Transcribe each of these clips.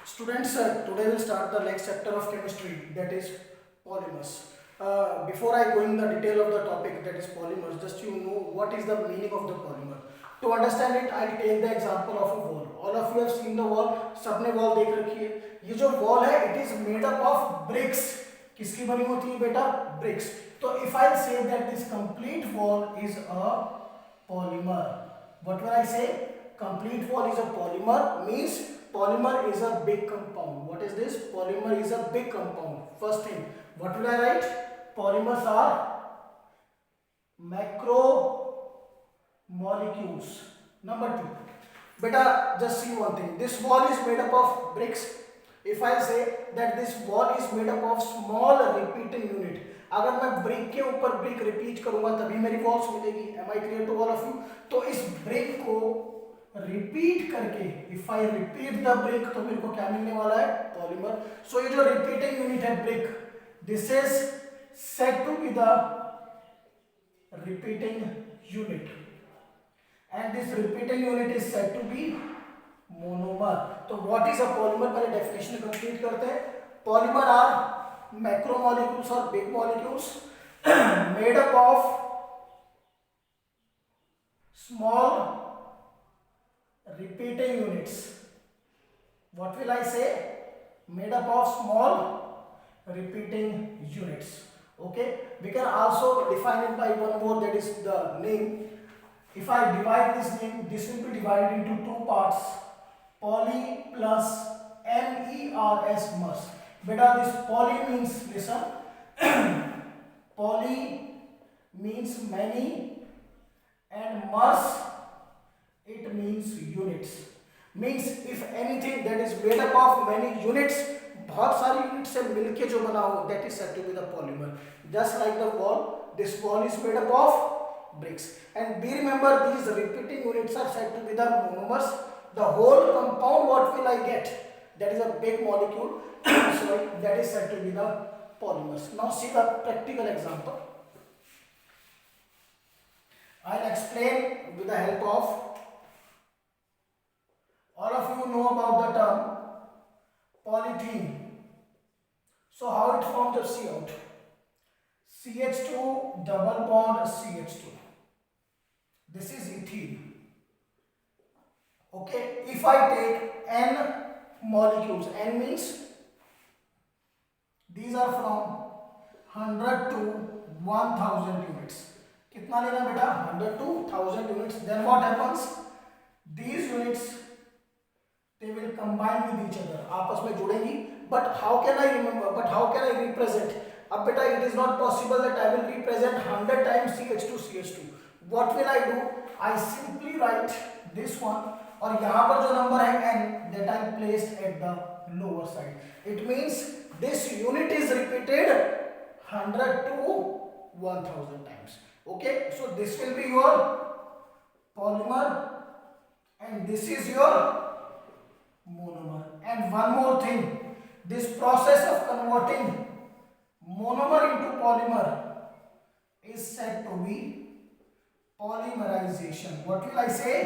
Students, today we'll start the next chapter of chemistry, that is polymers. Before I go in the detail of the topic, that is polymers, just you know what is the meaning of the polymer. To understand it, I'll take the example of a wall. All of you have seen the wall. सबने wall देख रखी है. ये जो wall है, it is made up of bricks. किसकी बनी होती है बेटा? Bricks. तो if I say that this complete wall is a polymer, what will I say? Complete wall is a polymer means polymer is a big compound. What is this? Polymer is a big compound. First thing, what will I write? Polymers are macromolecules. Number two, beta, just see one thing. This wall is made up of bricks. If I say that this wall is made up of small repeating unit, अगर मैं brick के ऊपर brick repeat करूंगा तभी मेरी walls मिलेगी. Am I clear to all of you? तो इस ब्रिक को रिपीट करके, if I repeat the brick, तो मेरे को क्या मिलने वाला है? पॉलीमर. सो ये जो रिपीटिंग यूनिट है brick, this is said to be the repeating unit and this repeating unit is said to be monomer. तो व्हाट इज अ पॉलीमर? पहले डेफिनेशन कंप्लीट करते हैं. पॉलीमर आर मैक्रोमोलिक्यूल्स और big molecules made up of small repeating units. What will I say? Made up of small repeating units. Okay, we can also define it by one more, that is the name. If I divide this name, this will be divided into two parts, poly plus mers, mers. Beta, this poly means, listen, poly means many and mers it means units. Means if anything that is made up of many units, बहुत सारी unit से मिलके जो बना हो, that is said to be the polymer. Just like the wall, this wall is made up of bricks. And be remember, these repeating units are said to be the monomers. The whole compound, what will I get? That is a big molecule. Sorry, that is said to be the polymers. Now see the practical example. I'll explain with the help of. All of you know about the term polythene. So how it forms the CO2? CH2 double bond CH2. This is ethene. Okay, if I take n molecules, n means these are from 100 to 1000 units. कितना लेना बेटा? 100 to 1000 units. Then what happens? These units, they will combine with each other, आपस में जुड़ेंगी. But how can I remember? But how can I represent? अब बेटा, it is not possible that I will represent 100 times CH2 CH2. What will I do? I simply write this one, और यहाँ पर जो number है n, that I placed at the lower side. It means this unit is repeated 100 to 1000 times. Okay, so this will be your polymer, and this is your monomer. And one more thing, this process of converting monomer into polymer is said to be polymerization. What will I say?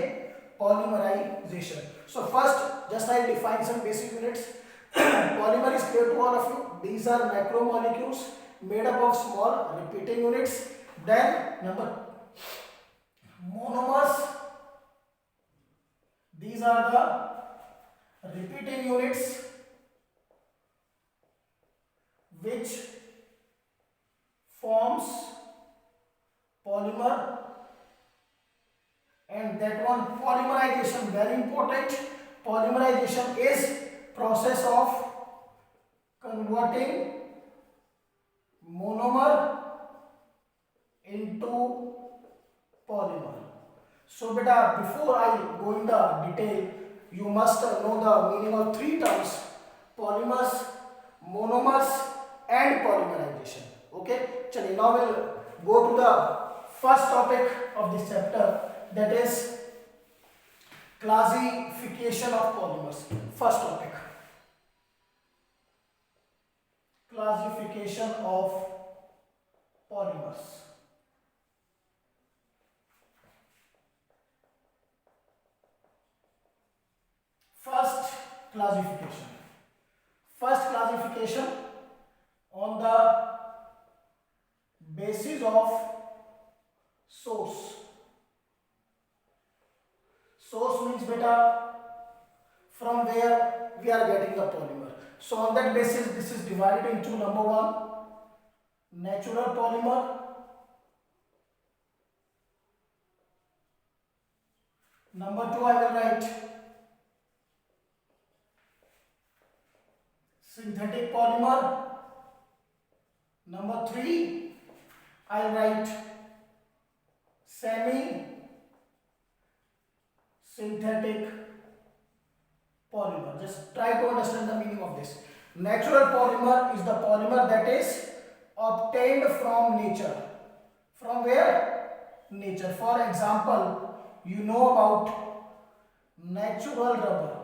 Polymerization. So first, just I define some basic units. Polymer is clear to all of you. These are macromolecules made up of small repeating units. Then number monomers, these are the repeating units which forms polymer, and that one polymerization, very important. Polymerization is process of converting monomer into polymer. So beta, before I go in the detail, you must know the meaning of three terms: polymers, monomers and polymerization. Okay, chaliye, now we'll go to the first topic of this chapter, that is classification of polymers. First topic, classification of polymers. First, classification. first classification on the basis of source. Source means beta from where we are getting the polymer. So on that basis this is divided into number one natural polymer, number two I will write synthetic polymer, number three I'll write semi synthetic polymer. Just try to understand the meaning of this. Natural polymer is the polymer that is obtained from nature. From where? Nature. For example, you know about natural rubber.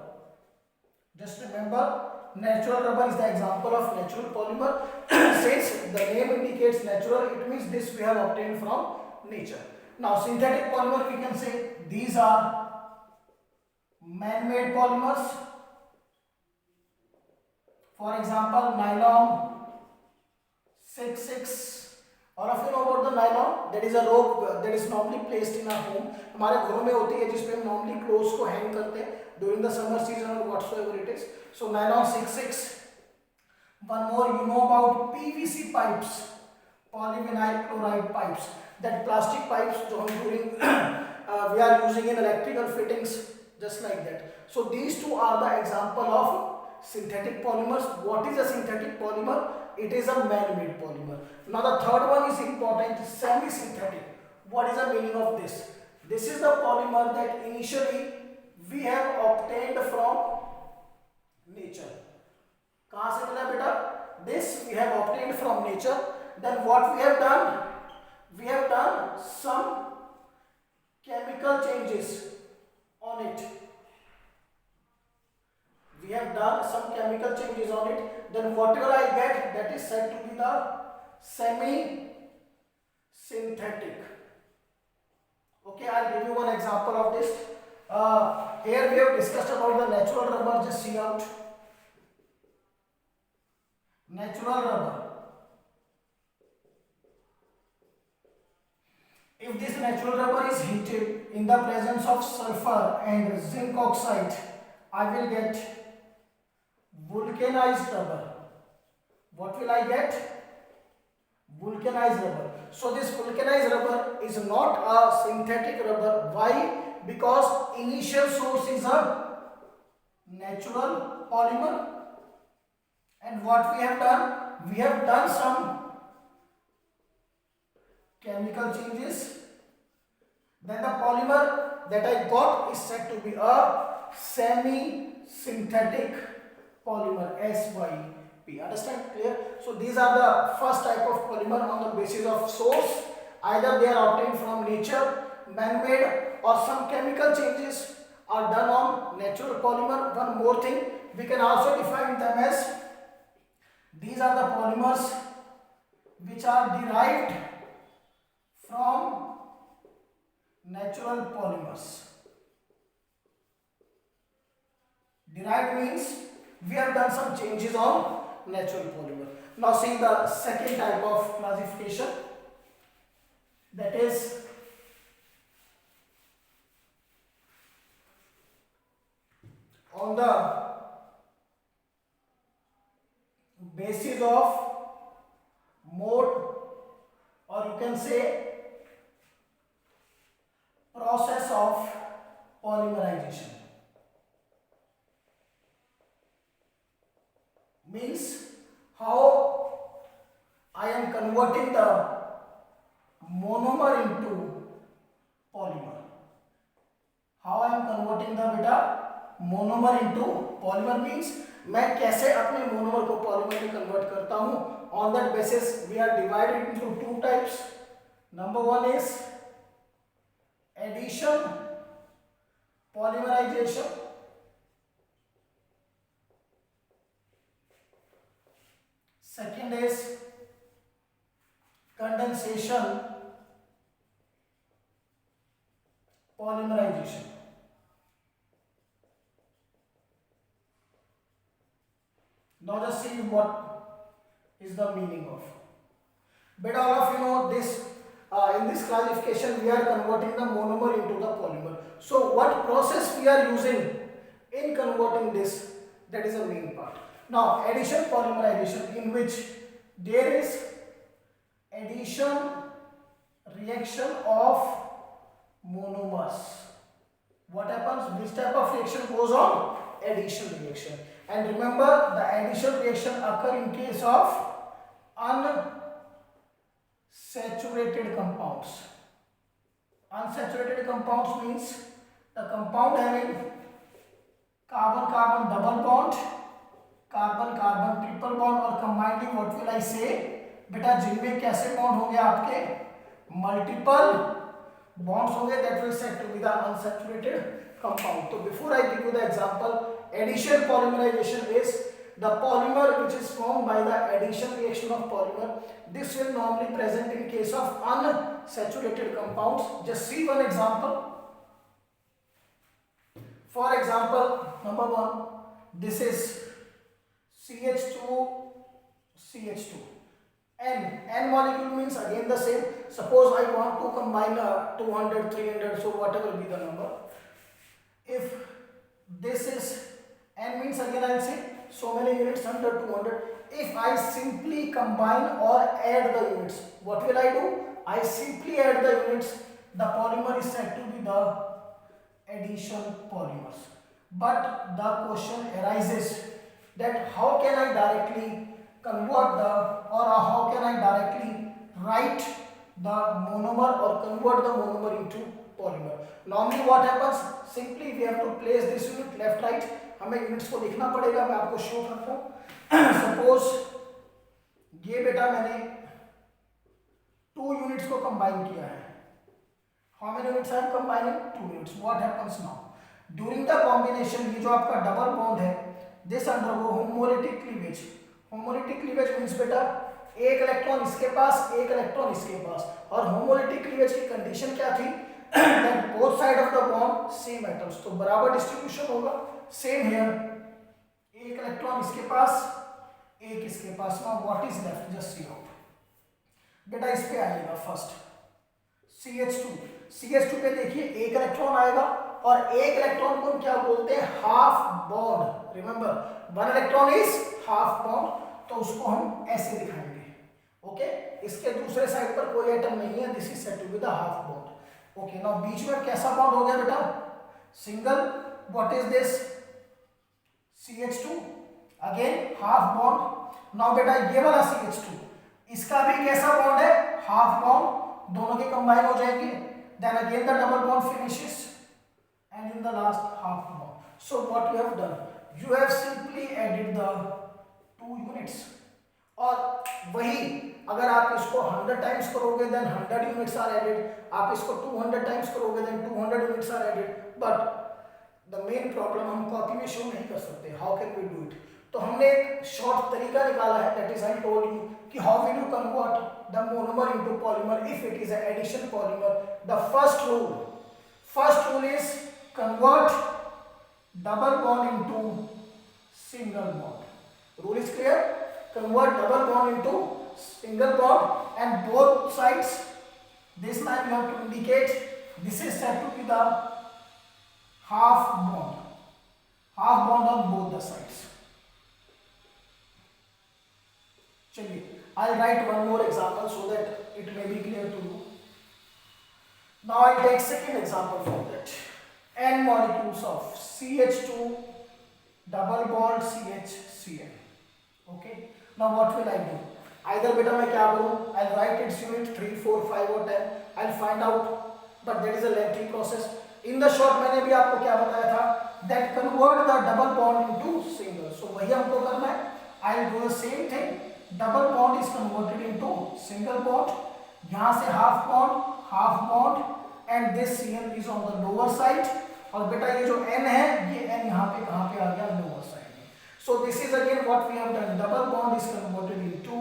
Just remember, natural rubber is the example of natural polymer. Since the name indicates natural, it means this we have obtained from nature. Now synthetic polymer, we can say these are man-made polymers. For example, nylon 6,6. All of you know about the nylon. That is a rope that is normally placed in our home. हमारे घरों में होती है जिसपे हम normally clothes को hang करते हैं during the summer season or whatsoever it is. So nylon 6,6. One more, you know about PVC pipes, polyvinyl chloride pipes. That plastic pipes जो हम during we are using in electrical fittings, just like that. So these two are the example of synthetic polymers. What is a synthetic polymer? It is a man-made polymer. Now the third one is important, semi-synthetic. What is the meaning of this? This is the polymer that initially we have obtained from nature. कहाँ से मिला बेटा? This we have obtained from nature. Then what we have done? We have done some chemical changes on it. We have done some chemical changes on it. Then whatever I get, that is said to be the semi-synthetic. Okay, I'll give you one example of this. Here we have discussed about the natural rubber. Just see out. Natural rubber. If this natural rubber is heated in the presence of sulfur and zinc oxide, I will get vulcanized rubber. What will I get? Vulcanized rubber. So this vulcanized rubber is not a synthetic rubber. Why? Because initial source is a natural polymer. And what we have done? We have done some chemical changes. Then the polymer that I got is said to be a semi-synthetic polymer, SYP. Understand? Clear? So these are the first type of polymer on the basis of source. Either they are obtained from nature, man-made, or some chemical changes are done on natural polymer. One more thing, we can also define them as these are the polymers which are derived from natural polymers. Derived means we have done some changes on natural polymer. Now see the second type of classification, that is on the basis of mode, or you can say process of polymerization. Means how I am converting the monomer into polymer. How I am converting the beta monomer into polymer means मैं कैसे अपने monomer को polymer में convert करता हूँ. On that basis we are divided into two types. Number one is addition polymerization. Second is condensation polymerization. Now just see what is the meaning of. But all of you know this. In this classification, we are converting the monomer into the polymer. So what process we are using in converting this? That is the main part. Now addition polymerization, in which there is addition reaction of monomers. What happens? Which type of reaction goes on? Addition reaction. And remember, the addition reaction occur in case of unsaturated compounds. Unsaturated compounds means the compound having carbon-carbon double bond, carbon-carbon triple bond, और combinedly what will I say? बेटा जिनमें कैसे bond होंगे आपके? Multiple bonds होंगे, that will said to be the unsaturated compound. So before I give you the example, addition polymerization is the polymer which is formed by the addition reaction of polymer. This will normally present in case of unsaturated compounds. Just see one example. For example, number 1, this is CH2, N molecule means again the same. Suppose I want to combine 200, 300, so whatever be the number. If this is N means again I'll say so many units under 200. If I simply combine or add the units, what will I do? I simply add the units. The polymer is said to be the addition polymers. But the question arises that how can I directly convert how can I directly write the monomer or convert the monomer into polymer? Normally what happens? Simply we have to place this unit left right. हमें units को लिखना पड़ेगा. मैं आपको show करता हूँ. Suppose ये बेटा मैंने 2 यूनिट्स को कंबाइन किया है. How many units I am combining? 2 units. What happens now? During the combination, ये जो आपका डबल बॉन्ड है, this undergo homolytic cleavage. Homolytic cleavage means बेटा एक इलेक्ट्रॉन इसके पास, एक इलेक्ट्रॉन इसके पास. और homolytic cleavage की कंडीशन क्या थी? That both side of the bond same atoms. तो बराबर डिस्ट्रीब्यूशन होगा. Same here. एक इलेक्ट्रॉन इसके पास, एक इसके पास. Now what is left? Just see out. बेटा इस पे आएगा फर्स्ट CH2 पे देखिए एक इलेक्ट्रॉन आएगा और एक इलेक्ट्रॉन को क्या बोलते हैं? Half bond. Remember 1 electron is half bond. तो उसको हम ऐसे दिखाएंगे. ओके, इसके दूसरे साइड पर कोई एटम नहीं है. This is said to be the half bond. Okay, now बीच में कैसा बॉन्ड हो गया बेटा? Single. What is this? CH2 again half bond. Now बेटा ये वाला CH2 इसका भी कैसा बॉन्ड है? Half bond. दोनों के कंबाइन हो जाएंगे. Then again the double bond finishes and in the last half bond. So what you have done, you have simply added the 2 units. और वही अगर आप इसको 100 टाइम्स करोगे देन 100 यूनिट्स आर एडेड. आप इसको 200 टाइम्स करोगे then 200 units are added. But the main problem हम कॉपी में शो नहीं कर सकते. How can we do it? तो हमने एक शॉर्ट तरीका निकाला है. That is I told you कि how will you convert the monomer into polymer if it is an addition polymer. The first rule is convert double bond into single bond. Rule is clear? Convert double bond into single bond and both sides. This line you have to indicate. This is said to be the half bond on both the sides. चलिए, I'll write one more example so that it may be clear to you. Now I'll take second example for that. N molecules of CH2 double bond CHCl. Okay. Now what will I do? Either बेटा मैं क्या करूँ? I'll write its unit 3, 4, 5 or 10. I'll find out, but that is a lengthy process. In the short मैंने भी आपको क्या बताया था? That convert the double bond into single. So वही हमको करना है. I'll do the same thing. Double bond is converted into single bond. यहां से half bond and this Cl is on the lower side. और बेटा ये जो N है, ये N यहां पे कहां पे आ गया? लोअर साइड में. So this is again what we have done. Double bond is converted into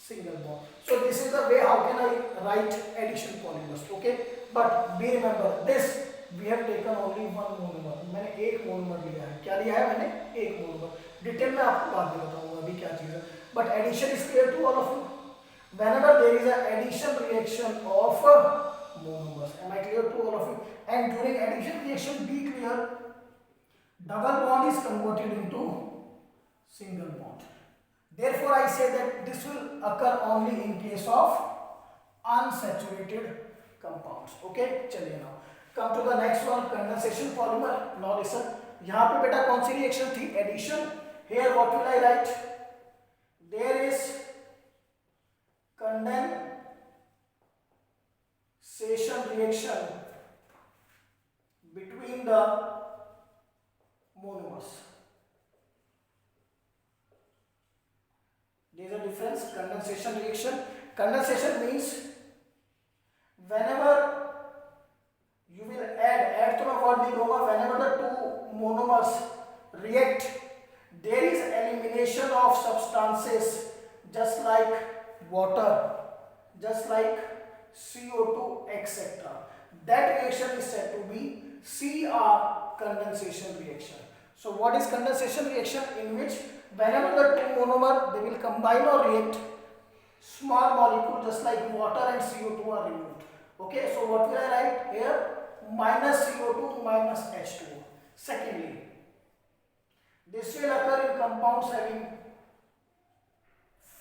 single bond. So this is the way how can I write addition polymers. Okay, but be remember this we have taken only one monomer. मैंने एक monomer लिया है. क्या लिया है मैंने? एक monomer. Detail में आपको बाद में बताऊंगा अभी क्या चीज है, but addition is clear to all of you. Whenever there is an addition reaction of monomers, am I clear to all of you? And during addition reaction, be clear, double bond is converted into single bond. Therefore, I say that this will occur only in case of unsaturated compounds. Okay, चलिए now come to the next one, condensation polymer. Now listen, यहाँ पे बेटा कौन सी reaction थी? Addition. Here what will I write? There is condensation reaction between the monomers. There is a difference. Condensation reaction. Condensation means whenever you will add to my word नहीं whenever the two monomers react, there is elimination of substances just like water, just like CO2, etc. That reaction is said to be CR, condensation reaction. So what is condensation reaction? In which whenever the two monomer they will combine or react, small molecule just like water and CO2 are removed. Okay, so what will I write here? Minus CO2 minus H2O. Secondly, this will occur in compounds having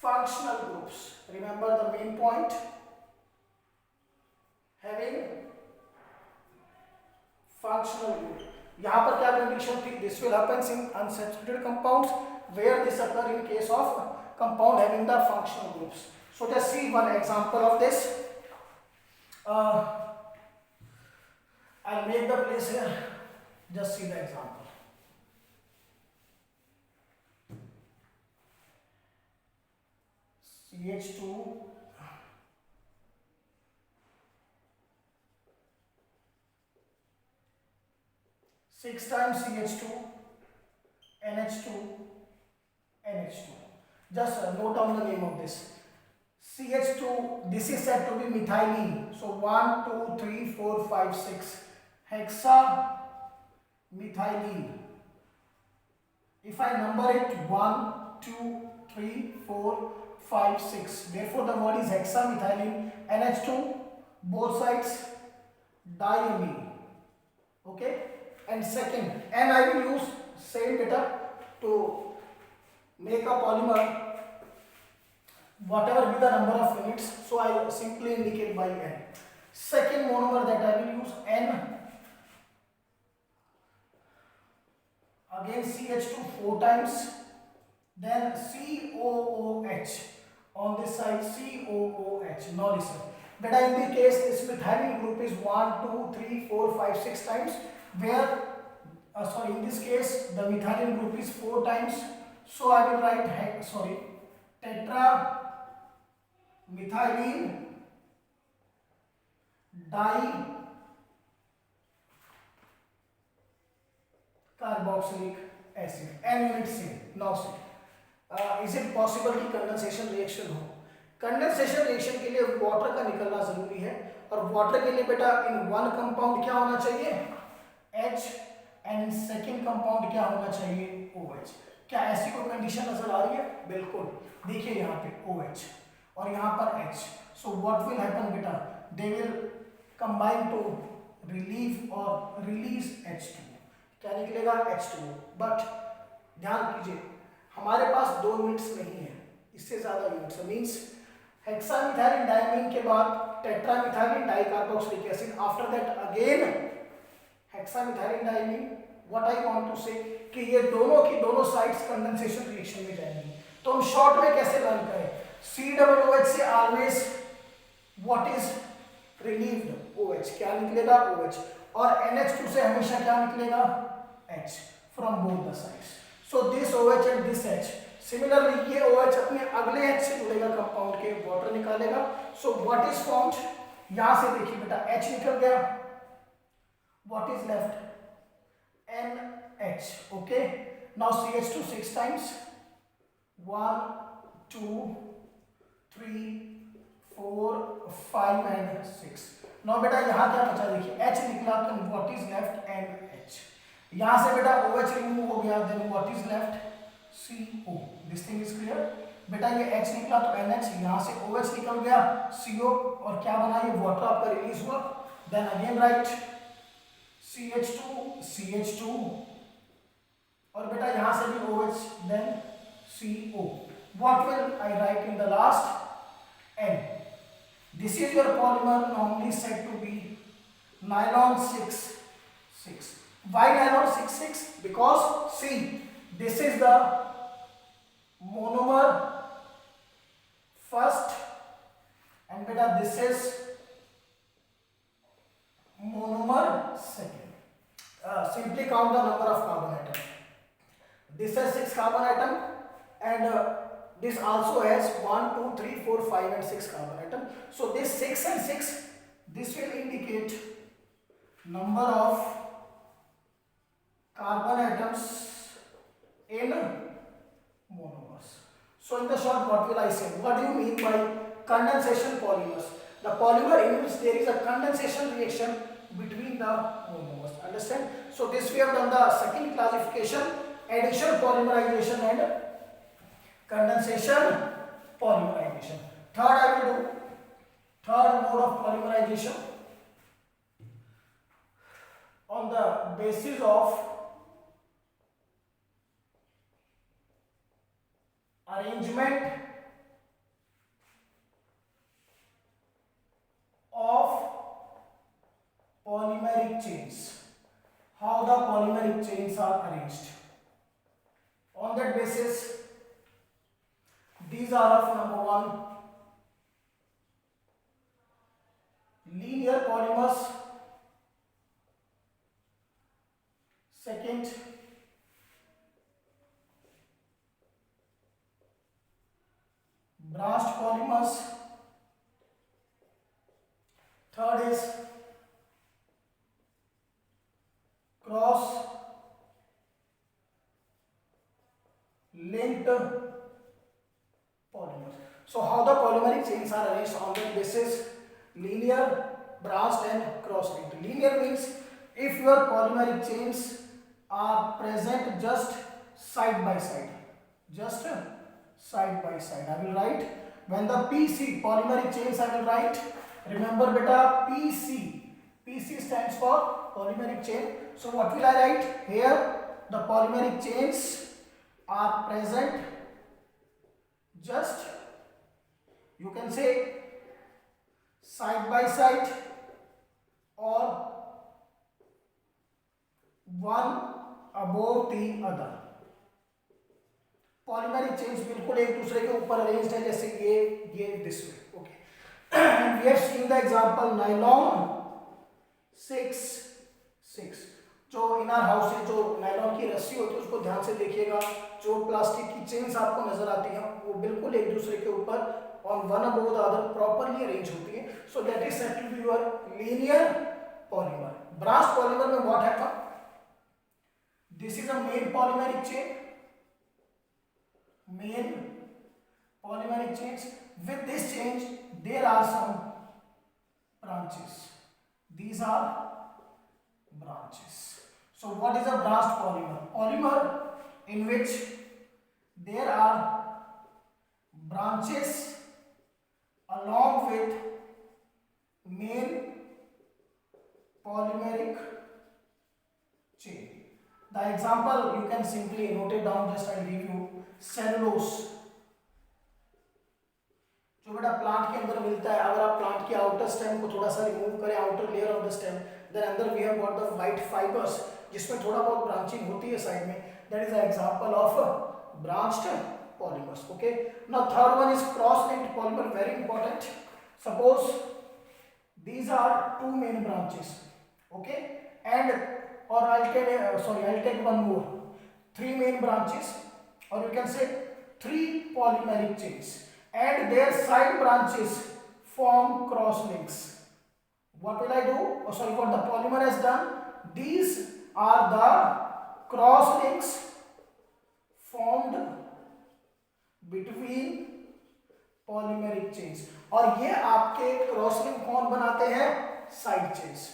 functional groups. Remember the main point, having functional group. यहाँ पर क्या condition थी? This will happen in unsaturated compounds where this occur in case of compound having the functional groups. So just see one example of this. I'll make the place here. Just see the example. CH2 6 times CH2 NH2 NH2. Just note down the name of this. CH2, this is said to be methylene. So 1 2 3 4 5 6 hexa methylene. If I number it 1 2 3 4 5 6, therefore the word is hexamethylene. NH2 both sides diamine. Okay, and second, and I will use same data to make a polymer whatever be the number of units, so I simply indicate by N. Second monomer that I will use N, again CH2 4 times, then COOH on this side, COOH. Now listen, beta in the case this methylene group is 1 2 3 4 5 6 times, where sorry, in this case the methylene group is 4 times, so I will write tetra methylene dicarboxylic acid, N unit same. Now see, is it possible कि condensation reaction हो? Condensation reaction के लिए water का निकलना जरूरी है, और water के लिए बेटा इन वन कंपाउंड क्या होना चाहिए? H, and in second compound क्या होना चाहिए? OH. क्या ऐसी कोई कंडीशन नजर आ रही है? बिल्कुल, देखिए यहाँ पे OH और यहाँ पर H. So what will happen बेटा? They will combine to relieve or release H2. क्या निकलेगा? H2O. बट ध्यान कीजिए, हमारे पास 2 यूनिट्स नहीं है, इससे ज्यादा यूनिट्स है. मीन्स हेक्सामिथाइलिन डायमीन के बाद tetramethylene dicarboxylic acid, after that again hexamethylene diamine. What I want to say कि ये दोनों की दोनों साइड्स कंडेंसेशन रिएक्शन में जाएंगी. तो हम शॉर्ट में कैसे लर्न करें? COOH से always what is relieved? OH. क्या निकलेगा? OH. और NH2 से हमेशा क्या निकलेगा? H from both the sides. So this OH and this H. Similarly ये OH अपने अगले H से जुड़ेगा कंपाउंड के, वाटर निकालेगा. So what is formed? यहां से देखिए बेटा, H निकल गया. What is left? NH. Okay, now CH2 6 times, 1 2 3 4 5 and 6. Now बेटा यहाँ क्या बचा? देखिए H निकला, तो व्हाट इज लेफ्ट? NH. यहाँ से बेटा OH रिमूव हो गया, then what is left? CO. This thing is clear बेटा। ये H निकला तो NH, यहाँ से OH निकल गया CO, और क्या बना, ये वाटर आपका रिलीज हुआ। देन अगेन राइट CH2 और बेटा यहाँ से भी OH, then CO. What will I write in the last? N. This is your polymer normally said to be nylon 6,6. Why nylon 6,6? Because see, this is the monomer first, and beta this is monomer second. Simply count the number of carbon atom. This has 6 carbon atom, and this also has 1, 2, 3, 4, 5 and 6 carbon atom. So this 6 and 6, this will indicate number of carbon atoms in monomers. So in the short, what will I say? What do you mean by condensation polymers? The polymer in which there is a condensation reaction between the monomers. Understand? So this we have done the second classification, addition polymerization and condensation polymerization. Third I will do third mode of polymerization on the basis of arrangement of polymeric chains. How the polymeric chains are arranged. On that basis, these are of number 1 linear polymers, second branched polymers, third is cross linked polymers. So how the polymeric chains are arranged on that basis? Linear, branched and cross linked. Linear means if your polymeric chains are present just side by side, just side by side. I will write when the PC polymeric chains I will write. Remember beta PC. PC stands for polymeric chain. So what will I write here? The polymeric chains are present just, you can say side by side or one above the other. Polymeric chains बिल्कुल एक दूसरे के ऊपर arranged है, जैसे ये this way. Okay, and we have seen the example nylon 6,6. जो in our house से जो नायलॉन की रस्सी होती है उसको ध्यान से देखिएगा. जो प्लास्टिक की चेन्स आपको नजर आती हैं वो बिल्कुल एक दूसरे के ऊपर on one above the other properly arrange होती है. So that is said to be your linear polymer. Branch polymer में what happen? This is a main polymeric chain, main polymeric chains. With this change there are some branches. These are branches. So what is a branched polymer? Polymer in which there are branches along with main polymeric chain. The example you can simply note it down. Just I'll give you cellulose. जो बेटा plant के अंदर मिलता है. अगर आप plant की outer stem को थोड़ा सा रिमूव करें, outer layer of the stem, then अंदर we have got the white fibres जिसमें थोड़ा बहुत ब्रांचिंग होती है साइड में. That is an example of branched polymers. Okay, now third one is cross linked polymer. Very important. Suppose these are two main branches, okay, and or I'll take one more. Three main branches, or you can say three polymeric chains, and their side branches form cross links. What will I do? What the polymer has done? These are the cross links formed between polymeric chains. और ये आपके cross link कौन बनाते हैं? Side chains.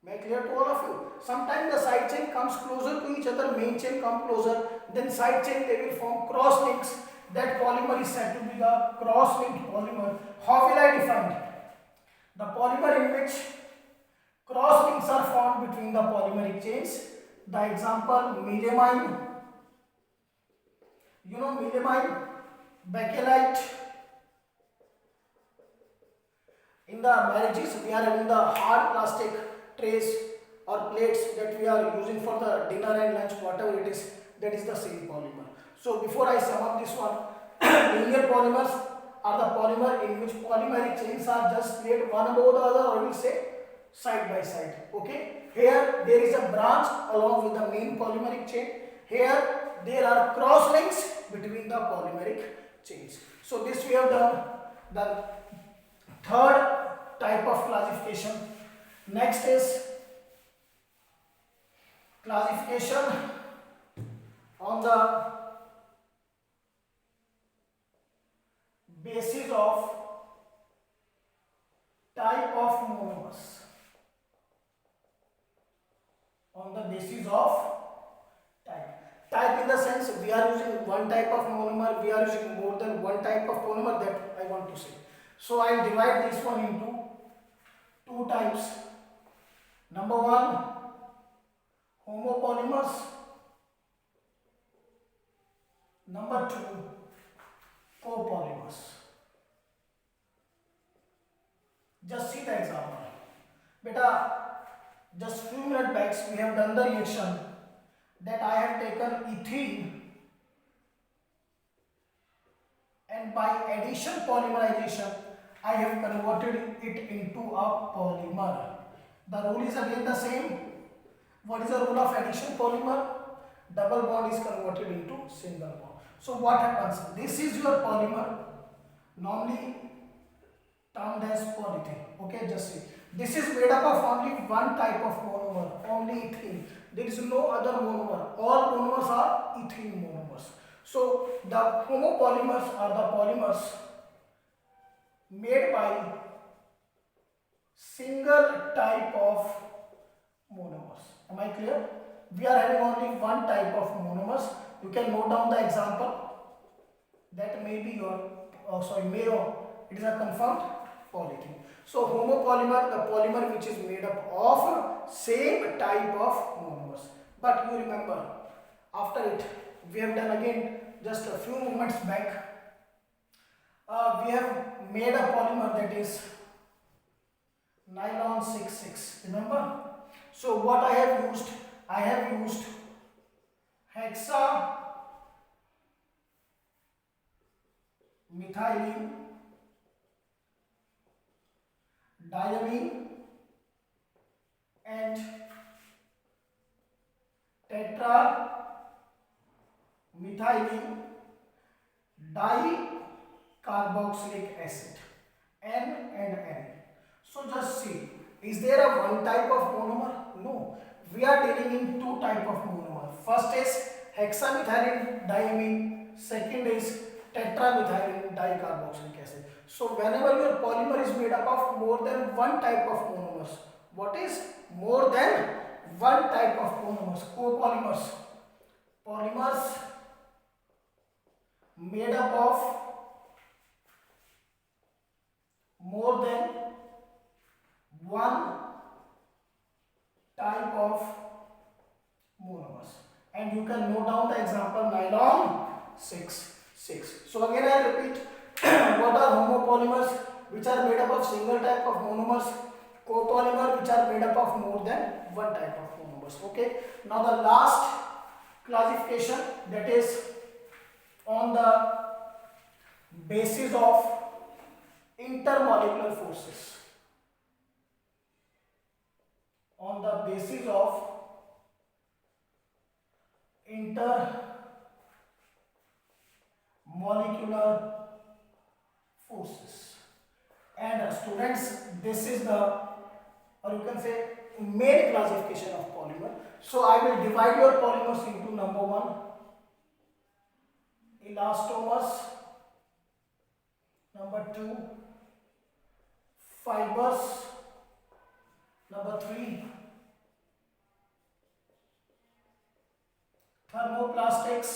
May I clear to all of you? Sometimes the side chain comes closer to each other, main chain come closer, then side chain they will form cross links. That polymer is said to be the cross-linked polymer. How will I define it? The polymer in which cross links are formed between the polymeric chains. The example, melamine. You know melamine, bakelite. In the marriages, we are having the hard plastic trays or plates that we are using for the dinner and lunch, whatever it is, that is the same polymer. So before I sum up this one, linear polymers are the polymer in which polymeric chains are just laid one above the other, or we will say side by side. Okay. Here there is a branch along with the main polymeric chain. Here there are cross links between the polymeric chains. So this we have done. The third type of classification. Next is classification on the basis of type of monomers. On the basis of type. Type in the sense we are using one type of monomer, we are using more than one type of polymer, that I want to say. So I will divide this one into two types. Number one, homopolymers. Number two, copolymers. Just see the example. Beta, just few minutes back we have done the reaction that I have taken ethene and by addition polymerization I have converted it into a polymer. The rule is again the same. What is the rule of addition polymer? Double bond is converted into single bond. So what happens? This is your polymer, normally termed as polyethylene. Okay, just see. This is made up of only one type of monomer, only ethene. There is no other monomer. All monomers are ethene monomers. So the homopolymers are the polymers made by single type of monomers. Am I clear? We are having only one type of monomers. You can note down the example. That may be your, it is a confirmed polyethylene. So homopolymer, the polymer which is made up of same type of monomers. But you remember, after it, we have done again just a few moments back. We have made a polymer that is nylon 6,6. Remember? So what I have used? I have used hexa methylene, diamine and tetra methylene dicarboxylic acid, N and N. So just see, is there a one type of monomer? No, we are dealing in two type of monomer. First is hexamethylene diamine, second is tetramethylene dicarboxylic acid. So whenever your polymer is made up of more than one type of monomers, what is more than one type of monomers? Copolymers. Polymers made up of more than one type of monomers. And you can note down the example nylon 6,6. So again I repeat, what are homopolymers? Which are made up of single type of monomers. Copolymer which are made up of more than one type of monomers. Okay. Now the last classification, that is on the basis of intermolecular forces. On the basis of intermolecular forces. And students, this is the, or you can say, main classification of polymer. So I will divide your polymers into number one, elastomers, number two, fibers, number three, thermoplastics.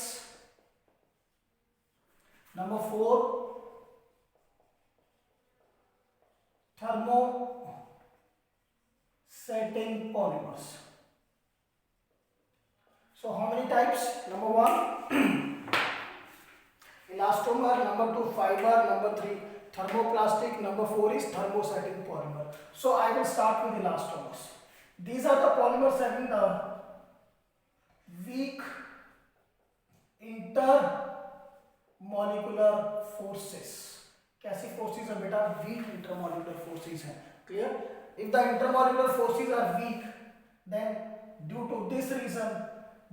Number 4, thermosetting polymers. So how many types? Number 1, elastomer. Number 2, fiber. Number 3, thermoplastic. Number 4 is thermosetting polymer. So I will start with elastomers. These are the polymers having the weak intermolecular forces. कैसी forces है बेटा? Weak intermolecular forces है. Clear? If the intermolecular forces are weak, then due to this reason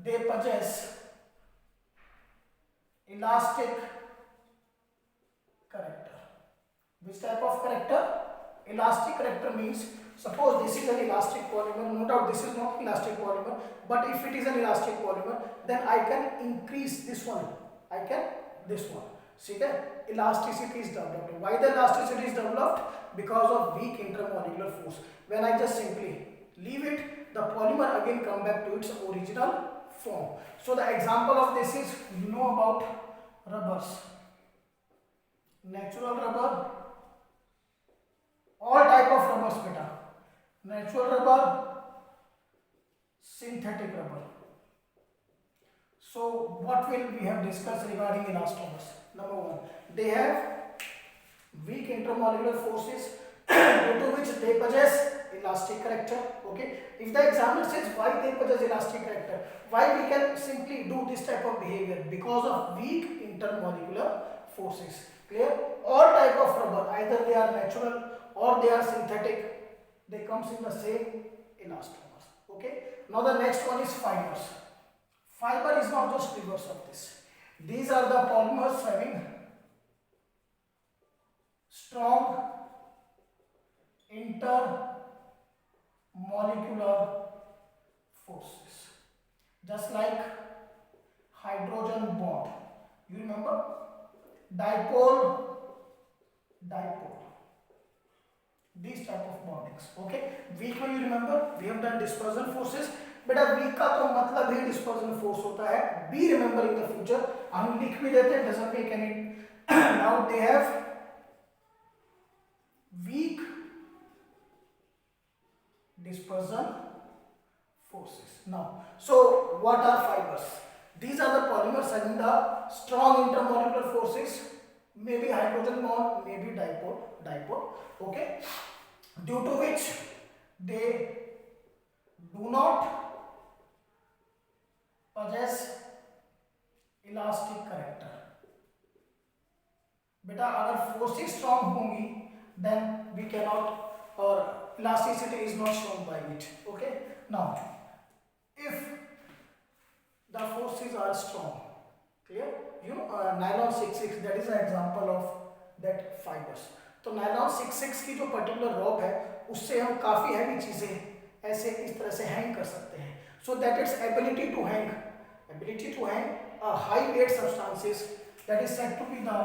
they possess elastic character. Which type of character? Elastic character means, suppose this is an elastic polymer. No doubt this is not elastic polymer, but if it is an elastic polymer, then I can increase this one. This one. See that elasticity is developed. Why the elasticity is developed? Because of weak intermolecular force. When I just simply leave it, the polymer again come back to its original form. So the example of this is, you know about rubbers, natural rubber, all type of rubbers beta, natural rubber, synthetic rubber. So what will we have discussed regarding elastomers? Number 1, they have weak intermolecular forces due to which they possess elastic character. Okay, if the examiner says why they possess elastic character, why we can simply do this type of behavior? Because of weak intermolecular forces. Clear? All type of rubber, either they are natural or they are synthetic, they comes in the same elastomers. Okay, now the next one is fibers. Fiber is not just reverse of this. These are the polymers having strong intermolecular forces, just like hydrogen bond. You remember? Dipole, these type of bondings. Okay, weak में you remember we have done dispersion forces. बेटा week का तो मतलब ही dispersion force होता है. Be remember in the future, हम लिख भी देते हैं, doesn't make any. Now they have week dispersion forces. Now, so what are fibers? These are the polymers having the strong intermolecular forces, maybe hydrogen bond, maybe dipole. Okay, due to which they do not possess elastic character. बेटा अगर forces strong होंगी then we cannot, or elasticity is not shown by it. Okay, now if the forces are strong, clear, you know, nylon 66, that is an example of that fibers. तो nylon 66 की जो particular रॉप है उससे हम काफी heavy चीजें ऐसे इस तरह से हैंग कर सकते हैं. So that its ability to hang a high weight substances, that is said to be the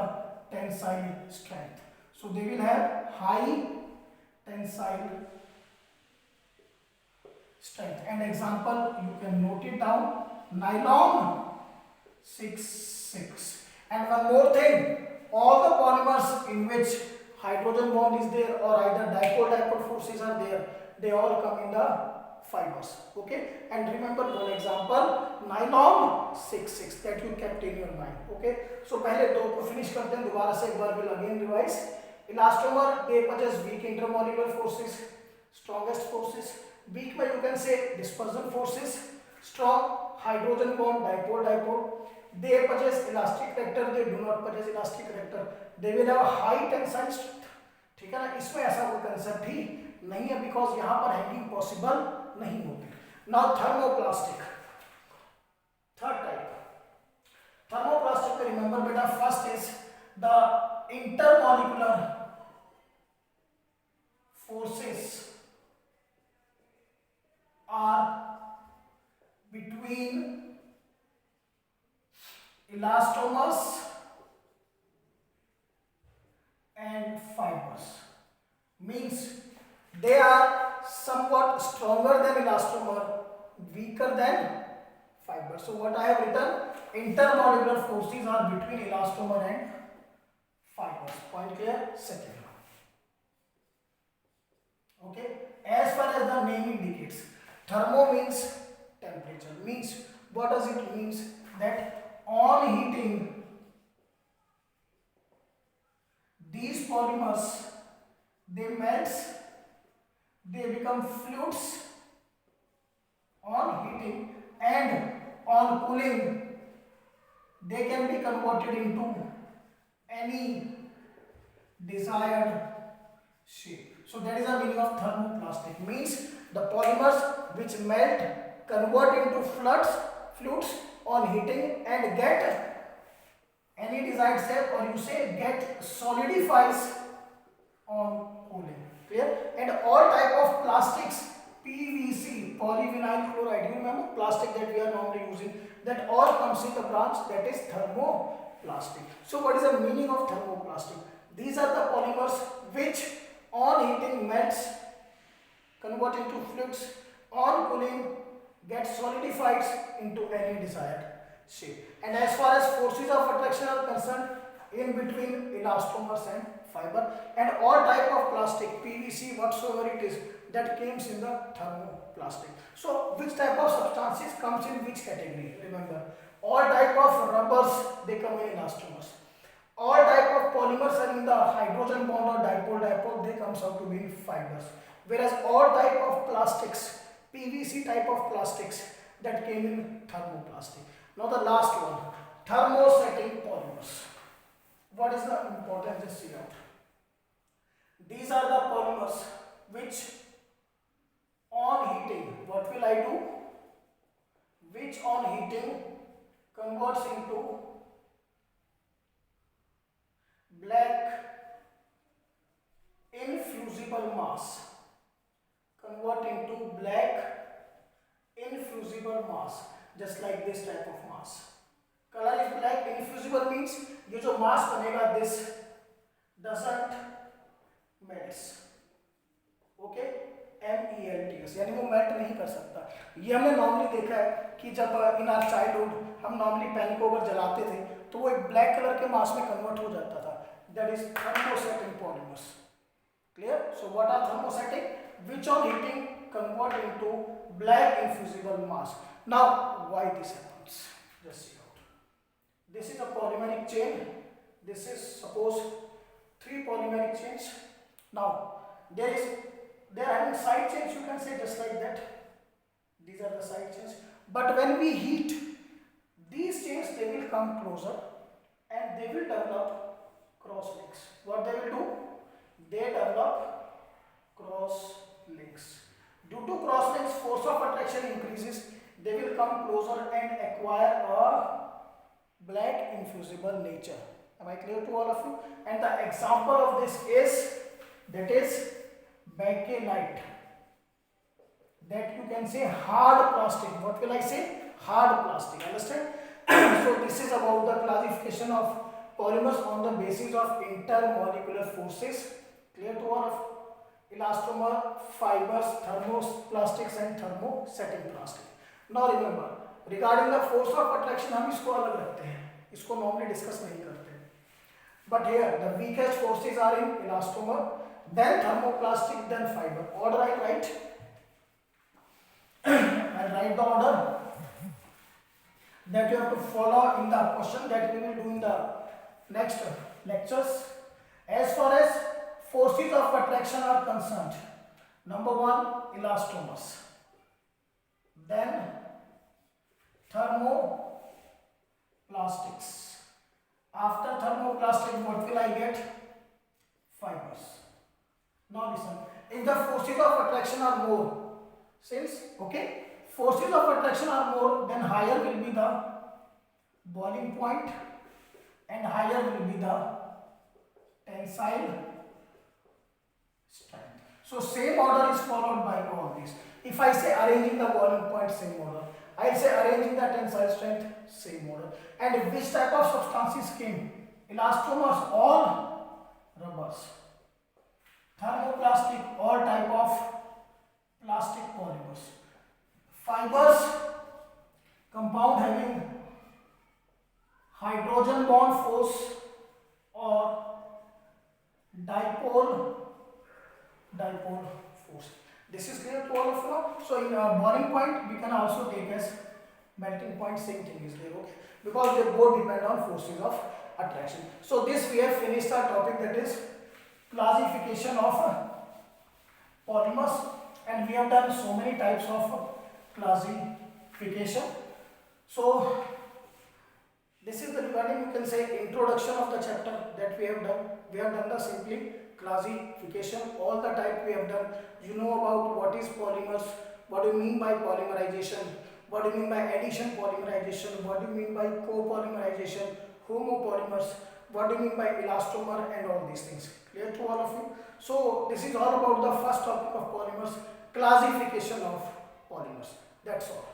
tensile strength. So they will have high tensile strength. And example you can note it down, nylon 66. And one more thing, all the polymers in which hydrogen bond is there or either dipole forces are there, they all come in the fibers. Okay, and remember one example, nylon 66, that you kept in your mind. Okay, so पहले दो को finish करते हैं, दोबारा से एक बार will again revise. Elastomer, they possess weak intermolecular forces, strongest forces. Weak में you can say dispersion forces, strong hydrogen bond, dipole. They possess elastic character, they do not possess elastic character. They will have high tensile strength. ठीक है ना, इसमें ऐसा कोई concept ही नहीं है, because यहाँ पर हैंगिंग पॉसिबल नहीं होती. Now thermoplastic, third type. Thermoplastic में रिमेंबर बेटा, first is the intermolecular forces are between elastomers and fibers. Means they are somewhat stronger than elastomer, weaker than fiber. So what I have written, intermolecular forces are between elastomer and fibers. Point clear? Second. Okay. As far as the name indicates, thermo means temperature. Means what does it means? That on heating, these polymers, they melt, they become fluids on heating, and on cooling they can be converted into any desired shape. So that is the meaning of thermoplastic. Means the polymers which melt, convert into fluids on heating and get any desired shape, or you say get solidifies on cooling. Clear? And all type of plastics, PVC, polyvinyl chloride, you remember plastic that we are normally using, that all comes in the branch that is thermoplastic. So what is the meaning of thermoplastic? These are the polymers which on heating melts, convert into fluids, on cooling get solidified into any desired shape. And as far as forces of attraction are concerned, in between elastomers and fiber, and all type of plastic, PVC, whatsoever it is, that comes in the thermoplastic. So which type of substances comes in which category? Remember, all type of rubbers, they come in elastomers. All type of polymers are in the hydrogen bond or dipole, they comes out to be in fibers. Whereas all type of plastics, PVC type of plastics, that came in thermoplastic. Now the last one, thermosetting polymers. What is the importance? Just see out. These are the polymers which on heating, what will I do? Which on heating converts into black infusible mass. Convert into black infusible mass, just like this type of mass. Color is black. Infusible means ये जो mass बनेगा, this doesn't melts. Okay? MELTS, यानी वो melt नहीं कर सकता. ये हमने नॉर्मली देखा है कि जब इन आवर चाइल्डहुड हम नॉर्मली पेन को अगर जलाते थे तो वो एक ब्लैक कलर के मास में कन्वर्ट हो जाता था. That is thermosetting polymers. Clear? So what are thermosetting? Which on heating convert into black infusible mass. Now why this happens? Just see out. This is a polymeric chain. This is suppose 3 polymeric chains. Now they are having side chains, you can say, just like that. These are the side chains. But when we heat, these chains, they will come closer and they will develop cross links. What they will do? They develop cross links. Due to cross links, force of attraction increases. They will come closer and acquire a black infusible nature. Am I clear to all of you? And the example of this is, that is bakelite. That you can say hard plastic. What will I say? Hard plastic. Understand? So this is about the classification of polymers on the basis of intermolecular forces. Clear to all of elastomer, fibers, thermoplastics and thermosetting plastic. Now remember, regarding the force of attraction हम इसको अलग रखते हैं, इसको normally discuss नहीं करते. But here the weakest forces are in elastomer, then thermoplastic, then fiber. Order I write. I write the order that you have to follow in the question that we will do in the next lectures. As far as forces of attraction are concerned, number 1, elastomers, then thermoplastics. After thermoplastic, what will I get? Fibers. Now listen, if the forces of attraction are more, since forces of attraction are more, then higher will be the boiling point and higher will be the tensile strength. So same order is followed by all these. If I say arranging the boiling point, same order. I say arranging the tensile strength, same order. And which type of substances came? Elastomers, all rubbers. Thermoplastic, all type of plastic polymers. Fibers, compound having hydrogen bond force or dipole force. This is clear to all of you now. So in boiling point we can also take as melting point, same thing is there, okay, because they both depend on forces of attraction. So this we have finished our topic, that is classification of polymers, and we have done so many types of classification. So this is the regarding, you can say, introduction of the chapter that we have done. We have done the simply classification, all the type we have done. You know about what is polymers, what do you mean by polymerization, what do you mean by addition polymerization, what do you mean by copolymerization, homopolymers, what do you mean by elastomer, and all these things. Clear to all of you? So this is all about the first topic of polymers, classification of polymers. That's all.